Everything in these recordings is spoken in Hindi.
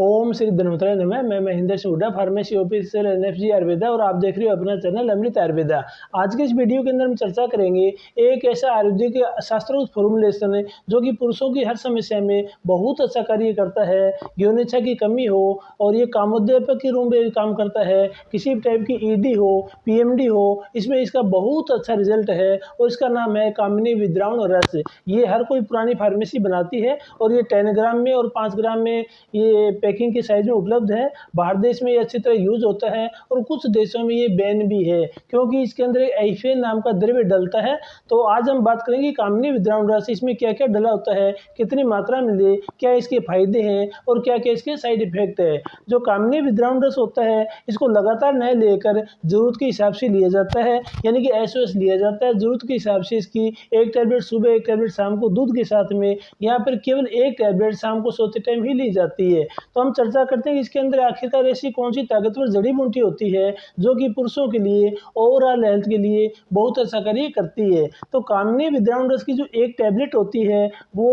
ओम श्री धन्वंतराय नमः। मैं महेंद्र सिंह हुड्डा, फार्मेसी ऑफिसर एनएफजी आयुर्वेदा, और आप देख रहे हो अपना चैनल अमृत आयुर्वेदा। आज के इस वीडियो के अंदर हम चर्चा करेंगे एक ऐसा आयुर्वेदिक शास्त्रोक्त फॉर्मुलेशन है जो कि पुरुषों की हर समस्या में बहुत अच्छा कार्य करता है। यौनिच्छा की कमी हो और ये कामोद्दीपक के रूप में काम करता है, किसी भी टाइप की ईडी हो, पीएमडी हो, इसमें इसका बहुत अच्छा रिजल्ट है और इसका नाम है कामिनी विद्रावण रस। ये हर कोई पुरानी फार्मेसी बनाती है और ये 10 ग्राम में और 5 ग्राम में ये पैकिंग के साइज में उपलब्ध है। बाहर देश में ये अच्छी तरह यूज होता है और कुछ देशों में ये बैन भी है क्योंकि इसके अंदर एफेन नाम का द्रव्य डलता है। तो आज हम बात करेंगे कामिनी विद्रावण रस, इसमें क्या क्या डला होता है, कितनी मात्रा में ले, क्या इसके फायदे हैं और क्या क्या इसके साइड इफेक्ट है। जो कामिनी विद्रावण रस होता है इसको लगातार न लेकर जरूरत के हिसाब से लिया जाता है, यानी कि एसओएस लिया जाता है। जरूरत के हिसाब से इसकी एक टैबलेट सुबह, एक टैबलेट शाम को दूध के साथ में, यहाँ पर केवल एक टैबलेट शाम को सोते टाइम ही ली जाती है। तो हम चर्चा करते हैं कि इसके अंदर आखिरकार ऐसी कौन सी ताकतवर जड़ी बूटी होती है जो कि पुरुषों के लिए ओवरऑल हेल्थ के लिए बहुत अच्छा कार्य करती है। तो कामिनी विद्रावण रस की जो एक टैबलेट होती है वो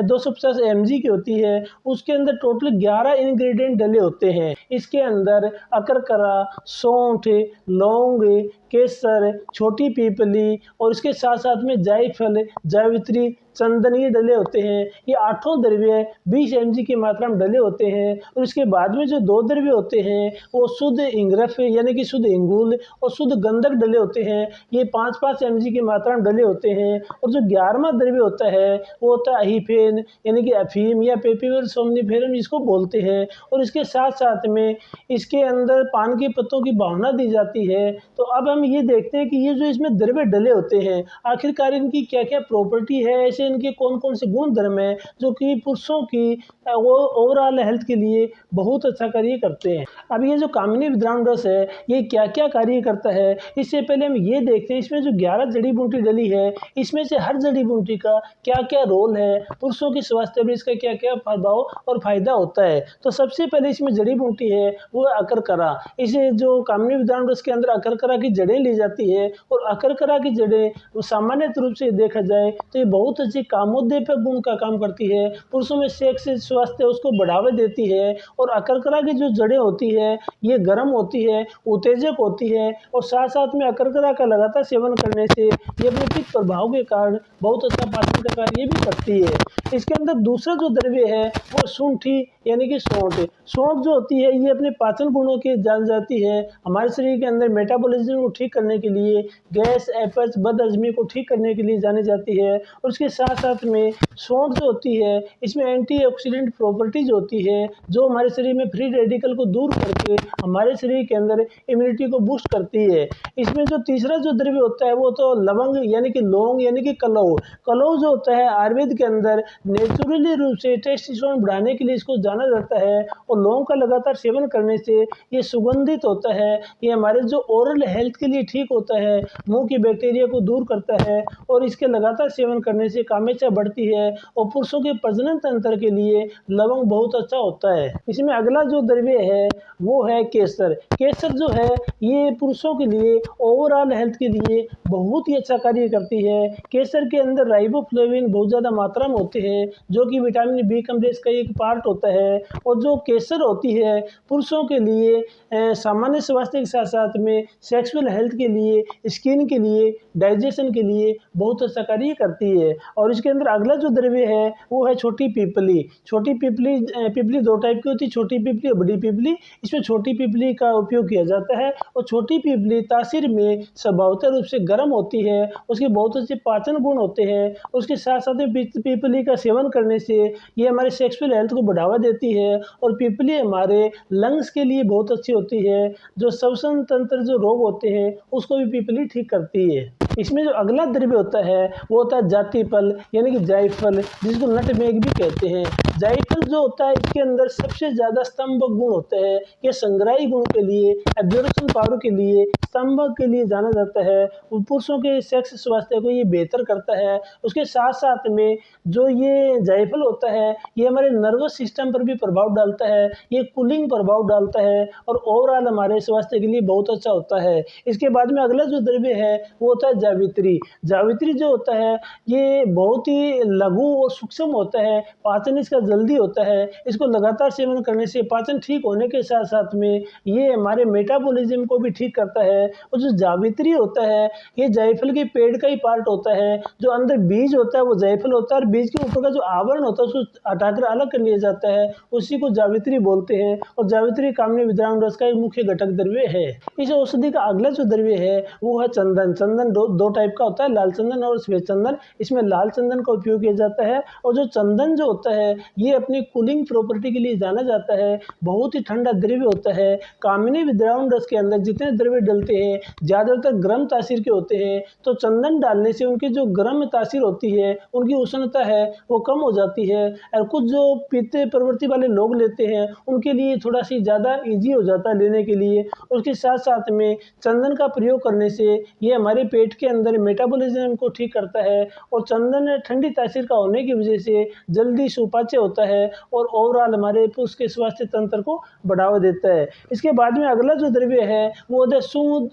250 mg की होती है। उसके अंदर टोटल 11 इंग्रेडिएंट डले होते हैं। इसके अंदर अकरकरा, सौंठ, लौंग, केसर, छोटी पीपली और इसके साथ साथ में जायफल, जावित्री, चंदन ये डले होते हैं। ये आठों द्रव्य 20 mg की मात्रा में डले होते हैं। और इसके बाद में जो दो द्रव्य होते हैं वो शुद्ध इंगरफ यानी कि शुद्ध इंगूल और शुद्ध गंधक डले होते हैं। ये 5-5 mg की मात्रा में डले होते हैं। और जो 11वां द्रव्य होता है वो होता है अहीफेन यानी कि अफीम या पेपीवर सोमनीफेरम जिसको बोलते हैं। और इसके साथ साथ में इसके अंदर पान के पत्तों की भावना दी जाती है। तो अब हम ये देखते हैं कि ये जो इसमें द्रव्य डले होते हैं आखिरकार इनकी क्या क्या प्रॉपर्टी है, ऐसे इनके कौन कौन से गुण धर्म है जो कि पुरुषों की वो ओवरऑल हेल्थ के लिए बहुत अच्छा कार्य करते हैं। अब ये जो कामिनी विद्रावण रस है ये क्या क्या कार्य करता है, इससे पहले हम ये देखते हैं इसमें जो 11 जड़ी बूटी डली है इसमें से हर जड़ी बूटी का क्या क्या रोल है, पुरुषों की स्वास्थ्य पर इसका क्या क्या प्रभाव और फायदा होता है। तो सबसे पहले इसमें जड़ी बूटी है वो अकरकरा। इसे जो कामिनी विद्रावण रस के अंदर अकरकरा की जड़ें ली जाती है और अकरकरा की जड़ें सामान्य रूप से देखा जाए तो ये बहुत अच्छी कामोद्दीपक गुण का काम करती है, पुरुषों में सेक्स स्वास्थ्य उसको बढ़ावा देती है। और अकरकरा की जो जड़ें होती है ये गर्म होती है, उत्तेजक होती है और साथ साथ में अकरकरा का लगातार सेवन करने से ये अपने पित्त प्रभाव के कारण बहुत अच्छा पाचन का कार्य भी करती है। इसके अंदर दूसरा जो द्रव्य है वो सूंठी यानी कि सौंठ। सौंठ जो होती है ये अपने पाचन गुणों के जान जाती है, हमारे शरीर के अंदर मेटाबॉलिज्म को ठीक करने के लिए, गैस, एपच, बदहजमी को ठीक करने के लिए जानी जाती है। और उसके साथ साथ में सौंठ जो होती है इसमें एंटीऑक्सीडेंट प्रॉपर्टीज होती है जो हमारे शरीर में फ्री रेडिकल को दूर करके हमारे शरीर के अंदर इम्यूनिटी को बूस्ट करती है। इसमें जो तीसरा जो द्रव्य होता है वो तो लवंग यानी कि लौंग यानी कि कलौ। कलौ जो होता है आयुर्वेद के अंदर नेचुरली रूप से टेस्टोस्टेरोन बढ़ाने के लिए इसको जाना जाता है। और लौंग का लगातार सेवन करने से ये सुगंधित होता है, ये हमारे जो ओरल हेल्थ के लिए ठीक होता है, मुंह की बैक्टीरिया को दूर करता है। और इसके लगातार सेवन करने से कामेच्छा बढ़ती है और पुरुषों के प्रजनन तंत्र के लिए लवंग बहुत अच्छा होता है। इसमें अगला जो द्रव्य है वो है केसर। केसर जो है ये पुरुषों के लिए ओवरऑल हेल्थ के लिए बहुत ही अच्छा कार्य करती है। केसर के अंदर राइबोफ्लेविन बहुत ज़्यादा मात्रा में होते हैं जो कि विटामिन बी कॉम्प्लेक्स का एक पार्ट होता है। और जो केसर होती है पुरुषों के लिए सामान्य स्वास्थ्य के साथ साथ में सेक्सुअल हेल्थ के लिए, स्किन के लिए, डाइजेशन के लिए बहुत अच्छा कार्य करती है। और इसके अंदर अगला जो द्रव्य है वो है छोटी पीपली। छोटी पीपली पीपली दो टाइप की होती है, छोटी पीपली और बड़ी पीपली। इसमें छोटी पीपली का उपयोग किया जाता है और छोटी पीपली तासीर में स्वभावतः रूप से गर्म होती है, उसके बहुत अच्छे पाचन गुण होते हैं। उसके साथ साथ में पीपली का सेवन करने से ये हमारे सेक्सुअल हेल्थ को बढ़ावा देती है। और पीपली हमारे लंग्स के लिए बहुत अच्छी होती है, जो श्वसन तंत्र जो रोग होते हैं उसको भी पीपली ठीक करती है। इसमें जो अगला द्रव्य होता है वो होता है जातिफल यानी कि जायफल, जिसको नटमेग भी कहते हैं। जायफल जो होता है इसके अंदर सबसे ज्यादा स्तंभक गुण होते हैं। ये संग्राही गुण के लिए, एब्जॉर्प्शन पावर के लिए, स्तंभक के लिए जाना जाता है। पुरुषों के सेक्स स्वास्थ्य को ये बेहतर करता है। उसके साथ साथ में जो ये जायफल होता है ये हमारे नर्वस सिस्टम पर भी प्रभाव डालता है, ये कूलिंग प्रभाव डालता है और ओवरऑल हमारे स्वास्थ्य के लिए बहुत अच्छा होता है। इसके बाद में अगला जो द्रव्य है वो होता है जावित्री। जावित्री जो होता है ये बहुत ही लघु और सूक्ष्म होता है, पाचन इसका जल्दी होता है। इसको लगातार सेवन करने से पाचन ठीक होने के साथ साथ में ये हमारे मेटाबॉलिज्म को भी ठीक करता है। और जो जावित्री होता है ये जायफल के पेड़ का ही पार्ट होता है। जो अंदर बीज होता है वो जायफल होता है और बीज के ऊपर का जो आवरण होता है उसको हटाकर अलग कर लिया जाता है, उसी को जावित्री बोलते हैं। और जावित्री कामनी विद्रावण रस का एक मुख्य घटक द्रव्य है। इस औषधि का अगला जो द्रव्य है वो है चंदन। चंदन दो टाइप का होता है, लाल चंदन और श्वेत चंदन। इसमें लाल चंदन का उपयोग किया जाता है। और जो चंदन जो होता है ये अपनी कूलिंग प्रॉपर्टी के लिए जाना जाता है, बहुत ही ठंडा द्रव्य होता है। कामिनी विद्रावण रस के अंदर जितने द्रव्य डलते हैं ज्यादातर गर्म तासीर के होते हैं, तो चंदन डालने से उनकी जो गर्म तासीर होती है, उनकी उष्णता है वो कम हो जाती है। और कुछ जो पित्त प्रवृत्ति वाले लोग लेते हैं उनके लिए थोड़ा सी ज़्यादा ईजी हो जाता है लेने के लिए। उसके साथ साथ में चंदन का प्रयोग करने से ये हमारे पेट के अंदर मेटाबॉलिज्म को ठीक करता है। और चंदन ठंडी तासीर का होने की वजह से जल्दी सुपाच्य होता है और ओवरऑल हमारे उसके स्वास्थ्य तंत्र को बढ़ावा देता है। इसके बाद में अगला जो द्रव्य है वो होता है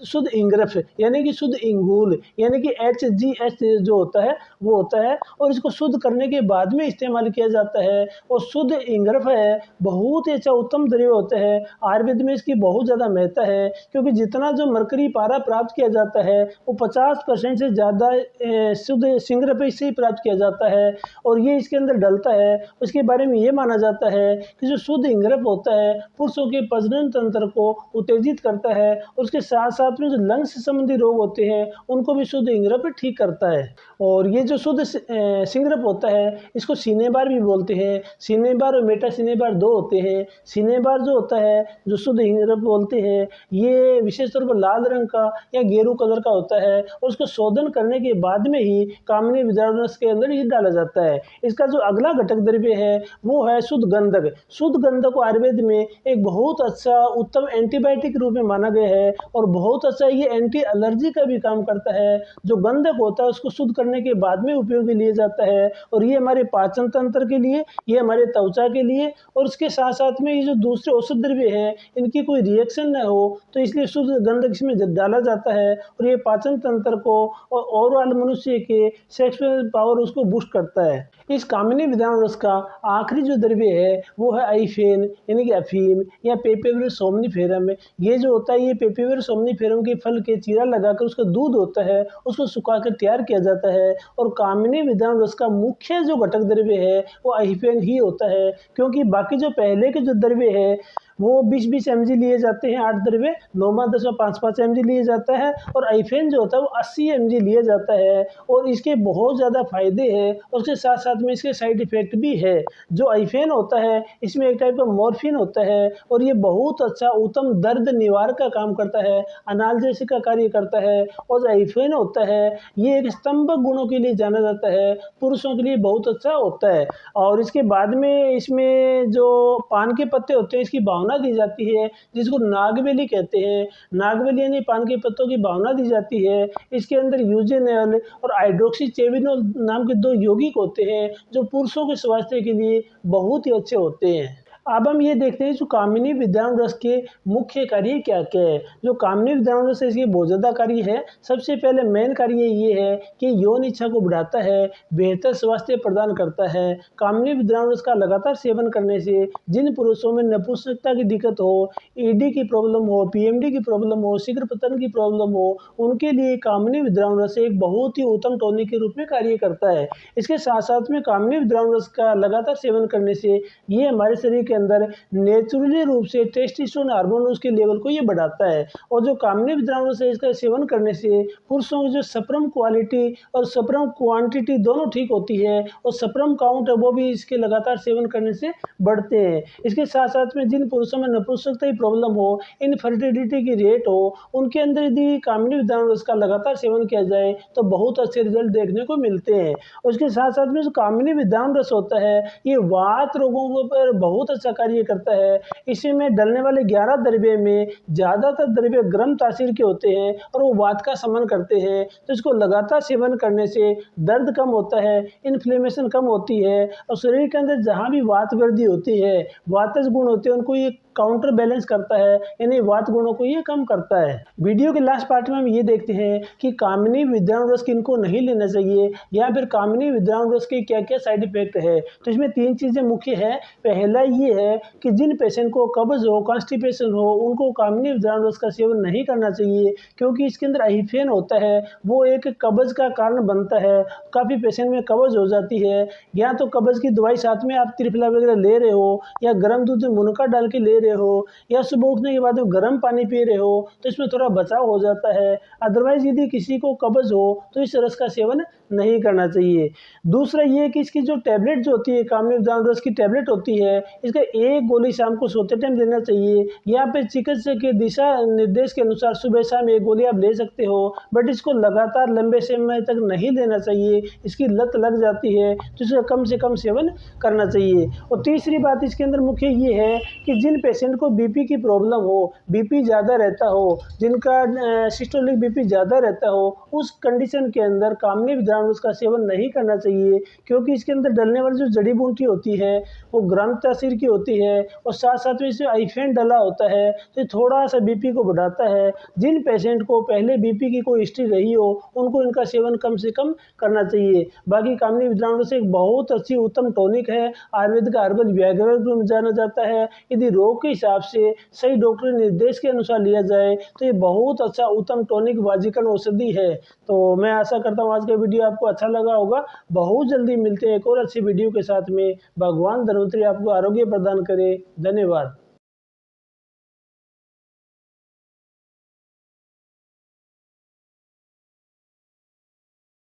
शुद्ध इंगरफ, यानी कि शुद्ध इंगूल, यानी कि HGH जो होता है वो होता है। और इसको शुद्ध करने के बाद में इस्तेमाल किया जाता है। और शुद्ध इंगरफ है बहुत ही अच्छा उत्तम द्रव्य होता है। आयुर्वेद में इसकी बहुत ज़्यादा महत्ता है, क्योंकि जितना जो मरकरी पारा प्राप्त किया जाता है वो 50% से ज़्यादा शुद्ध सिंगरफ इससे ही प्राप्त किया जाता है और ये इसके अंदर डलता है। उसके बारे में ये माना जाता है कि जो शुद्ध इंगरफ होता है पुरुषों के प्रजनन तंत्र को उत्तेजित करता है। उसके साथ साथ में जो लंग्स से संबंधी रोग होते हैं उनको भी शुद्ध इंगरफ ठीक करता है। और ये जो शुद्ध सिंगरफ होता है इसको सीने बार भी बोलते हैं। सीने बार और मेटा सीने बार दो होते हैं। सीने बार जो होता है जो शुद्ध इंगरफ बोलते हैं ये विशेष तौर पर लाल रंग का या गेरू कलर का होता है और उसको शोधन करने के बाद में ही कामिनी विद्रावण रस के अंदर ये डाला जाता है। इसका जो अगला घटक द्रव्य है वो है शुद्ध गंधक। शुद्ध गंधक को आयुर्वेद में एक बहुत अच्छा उत्तम एंटीबायोटिक रूप में माना गया है और बहुत अच्छा ये एंटी एलर्जी का भी काम करता है। जो गंधक होता है उसको शुद्ध करने के बाद में उपयोग में लिया जाता है और ये हमारे पाचन तंत्र के लिए, ये हमारे त्वचा के लिए और उसके साथ साथ में ये जो दूसरे औषध द्रव्य है इनकी कोई रिएक्शन न हो तो इसलिए शुद्ध गंधक इसमें डाला जाता है और ये पाचन तंत्र को और ओवरऑल मनुष्य के सेक्सुअल पावर उसको बूस्ट करता है। इस कामिनी विद्रावण रस का आखिरी जो द्रव्य है वो है आइफेन, यानी कि अफीम या पेपेवर सोमनीफेरम। ये जो होता है ये पेपेवर सोमनीफेरम के फल के चीरा लगाकर उसका दूध होता है उसको सुखाकर तैयार किया जाता है। और कामिनी विद्रावण रस का मुख्य जो घटक द्रव्य है वो आइफेन ही होता है, क्योंकि बाकी जो पहले के जो द्रव्य है वो 20-20 mg लिए जाते हैं, 8 द्रव्य 9 10 5-5 mg लिए जाता है और आइफेन जो होता है वो 80 mg लिया जाता है। और इसके बहुत ज़्यादा फायदे हैं और उसके साथ साथ में इसके साइड इफेक्ट भी है। जो आइफेन होता है इसमें एक टाइप का मॉर्फिन होता है और ये बहुत अच्छा उत्तम दर्द निवारक का काम करता है, अनाल्जेसिक का कार्य करता है। और जो आइफेन होता है ये एक स्तंभक गुणों के लिए जाना जाता है, पुरुषों के लिए बहुत अच्छा होता है। और इसके बाद में इसमें जो पान के पत्ते होते हैं इसकी भावना दी जाती है जिसको नागवेली कहते हैं। नागवेली यानी पान के पत्तों की भावना दी जाती है। इसके अंदर यूजेनल और हाइड्रोक्सीचेविनोल नाम के 2 यौगिक होते हैं जो पुरुषों के स्वास्थ्य के लिए बहुत ही अच्छे होते हैं। अब हम ये देखते हैं जो कामिनी विद्रावण रस के मुख्य कार्य क्या क्या है। जो कामिनी विद्रावण रस है इसके बहुत ज़्यादा कार्य है। सबसे पहले मेन कार्य ये है कि यौन इच्छा को बढ़ाता है, बेहतर स्वास्थ्य प्रदान करता है। कामिनी विद्रावण रस का लगातार सेवन करने से जिन पुरुषों में नपुंसकता की दिक्कत हो, ईडी की प्रॉब्लम हो, पीएमडी की प्रॉब्लम हो, शीघ्र पतन की प्रॉब्लम हो, उनके लिए कामिनी विद्रावण रस एक बहुत ही उत्तम टॉनिक के रूप में कार्य करता है। इसके साथ साथ में कामिनी विद्रावण रस का लगातार सेवन करने से ये हमारे शरीर के अंदर नेचुरली रूप से टेस्टोस्टेरोन हार्मोन उसके लेवल को ये बढ़ाता है। और जो कामिनी विद्रावण रस है इसका सेवन करने से पुरुषों की जो स्पर्म क्वालिटी और स्पर्म क्वांटिटी दोनों ठीक होती है और स्पर्म काउंट है वो भी इसके लगातार सेवन करने से बढ़ते हैं। इसके साथ साथ में जिन पुरुषों में नपुंसकता की प्रॉब्लम हो, इनफर्टिलिटी की रेट हो, उनके अंदर यदि कामिनी विद्रावण रस का लगातार सेवन किया जाए तो बहुत अच्छे रिजल्ट देखने को मिलते हैं। उसके साथ साथ में जो कामिनी विद्रावण रस होता है ये वात रोगों पर बहुत अच्छा अच्छा कार्य करता है। इसमें डलने वाले 11 द्रव्य में ज़्यादातर द्रव्य गर्म तासीर के होते हैं और वो वात का शमन करते हैं। तो इसको लगातार सेवन करने से दर्द कम होता है, इन्फ्लेमेशन कम होती है और शरीर के अंदर जहाँ भी वात वृद्धि होती है, वातज गुण होते हैं, उनको ये काउंटर बैलेंस करता है, यानी वात गुणों को ये कम करता है। वीडियो के लास्ट पार्ट में हम ये देखते हैं कि कामिनी विद्रावण रस किनको नहीं लेना चाहिए या फिर कामिनी विद्रावण रस के क्या क्या साइड इफेक्ट है। तो इसमें 3 चीज़ें मुख्य है। पहला ये है कि जिन पेशेंट को कब्ज हो, कॉन्स्टिपेशन हो, उनको कामिनी विद्रावण रस का सेवन नहीं करना चाहिए, क्योंकि इसके अंदर अहिफेन होता है, वो एक कब्ज का कारण बनता है। काफ़ी पेशेंट में कब्ज हो जाती है, या तो कब्ज की दवाई साथ में आप त्रिफला वगैरह ले रहे हो, या गर्म दूध में मुनक्का डाल के ले रहे हो, या सुबह उठने के बाद गर्म पानी पी रहे हो, तो इसमें थोड़ा बचाव हो जाता है। अदरवाइज यदि किसी को कब्ज हो तो इस रस का सेवन नहीं करना चाहिए। दूसरा ये कि इसकी जो टैबलेट जो होती है, कामिनी विद्रावण रस की टैबलेट होती है, इसका 1 गोली शाम को सोते टाइम लेना चाहिए, या फिर चिकित्सक के दिशा निर्देश के अनुसार सुबह शाम 1 गोली आप ले सकते हो, बट इसको लगातार लंबे समय तक नहीं लेना चाहिए। इसकी लत लग जाती है, तो इसका कम से कम सेवन करना चाहिए। और तीसरी बात इसके अंदर मुख्य ये है कि जिन पेशेंट को बीपी की प्रॉब्लम हो, बीपी ज़्यादा रहता हो, जिनका सिस्टोलिक बीपी ज़्यादा रहता हो, उस कंडीशन के अंदर कामिनी विद्रावण रस का सेवन नहीं करना चाहिए, क्योंकि इसके अंदर डलने वाली जो जड़ी बूटी होती है वो गर्म तासीर की होती है और साथ साथ में इसमें आइफेन डला होता है, तो थोड़ा सा बीपी को बढ़ाता है। जिन पेशेंट को पहले बीपी की कोई हिस्ट्री रही हो, उनको इनका सेवन कम से कम करना चाहिए। बाकी कामिनी विद्रावण रस एक बहुत अच्छी उत्तम टॉनिक है, आयुर्वेद का हर्बल व्याघ्र के रूप में जाना जाता है। यदि रोग के हिसाब से सही डॉक्टरी निर्देश के अनुसार लिया जाए तो ये बहुत अच्छा उत्तम टॉनिक वाजीकरण औषधि है। तो मैं आशा करता हूँ आज का वीडियो आपको अच्छा लगा होगा। बहुत जल्दी मिलते हैं एक और अच्छी वीडियो के साथ में। भगवान धन्वंतरी आपको आरोग्य प्रदान करे। धन्यवाद।